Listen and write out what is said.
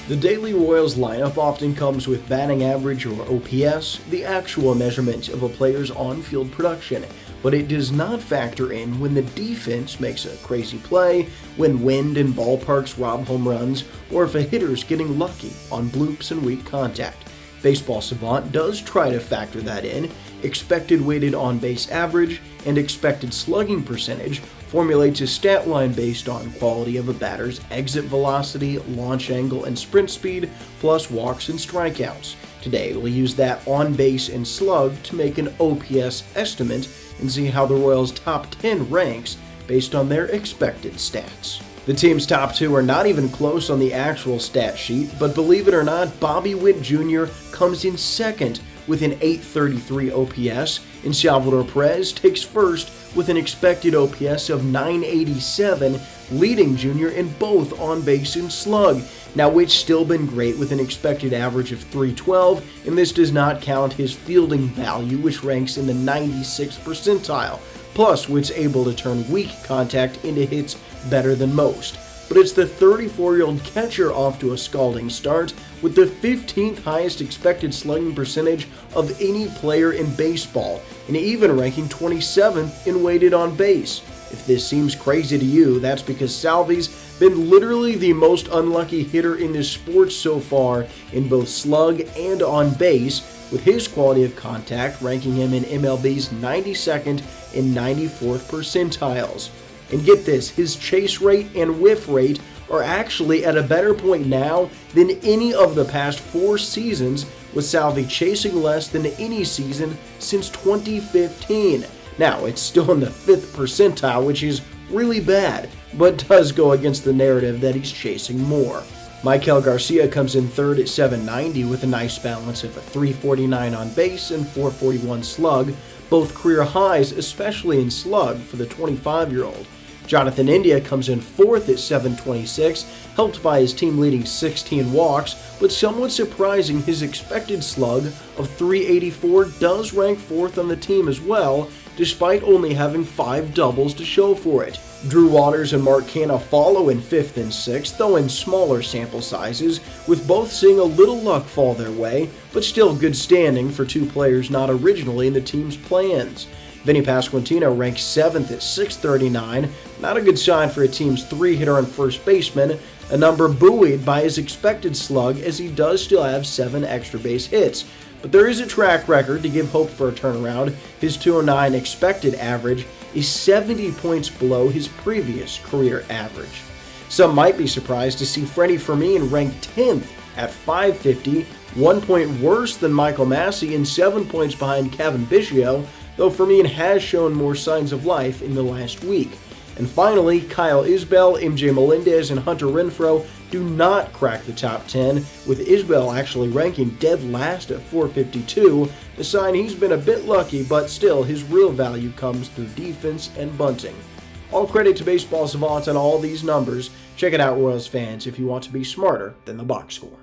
The daily Royals lineup often comes with batting average or OPS, the actual measurement of a player's on-field production, but it does not factor in when the defense makes a crazy play, when wind and ballparks rob home runs, or if a hitter's getting lucky on bloops and weak contact. Baseball Savant does try to factor that in. Expected weighted on-base average and expected slugging percentage formulates a stat line based on quality of a batter's exit velocity, launch angle, and sprint speed, plus walks and strikeouts. Today, we'll use that on-base and slug to make an OPS estimate and see how the Royals' top 10 ranks based on their expected stats. The team's top two are not even close on the actual stat sheet, but believe it or not, Bobby Witt Jr. comes in second with an .833 OPS, and Salvador Perez takes first with an expected OPS of .987, leading Jr. in both on-base and slug. Now, Witt's still been great with an expected average of .312, and this does not count his fielding value, which ranks in the 96th percentile. Plus, Witt's able to turn weak contact into hits better than most. But it's the 34-year-old catcher off to a scalding start with the 15th highest expected slugging percentage of any player in baseball, and even ranking 27th in weighted on base. If this seems crazy to you, that's because Salvy's been literally the most unlucky hitter in this sport so far in both slug and on base, with his quality of contact ranking him in MLB's 92nd and 94th percentiles. And get this, his chase rate and whiff rate are actually at a better point now than any of the past 4 seasons, with Salvy chasing less than any season since 2015. Now, it's still in the 5th percentile, which is really bad, but does go against the narrative that he's chasing more. Michael Garcia comes in third at .790 with a nice balance of a .349 on base and .441 slug, both career highs, especially in slug for the 25-year-old. Jonathan India comes in fourth at .726, helped by his team-leading 16 walks, but somewhat surprising, his expected slug of .384 does rank fourth on the team as well, despite only having 5 doubles to show for it. Drew Waters and Mark Canha follow in 5th and 6th, though in smaller sample sizes, with both seeing a little luck fall their way, but still good standing for 2 players not originally in the team's plans. Vinny Pasquantino ranks 7th at .639, not a good sign for a team's 3-hitter and first baseman, a number buoyed by his expected slug as he does still have 7 extra base hits. But there is a track record to give hope for a turnaround. His .209 expected average is 70 points below his previous career average. Some might be surprised to see Freddie Fermin ranked 10th at .550, 1 point worse than Michael Massey and 7 points behind Kevin Biggio, though Fermin has shown more signs of life in the last week. And finally, Kyle Isbell, MJ Melendez, and Hunter Renfroe do not crack the top 10, with Isbell actually ranking dead last at .452, a sign he's been a bit lucky, but still his real value comes through defense and bunting. All credit to Baseball Savant on all these numbers. Check it out, Royals fans, if you want to be smarter than the box score.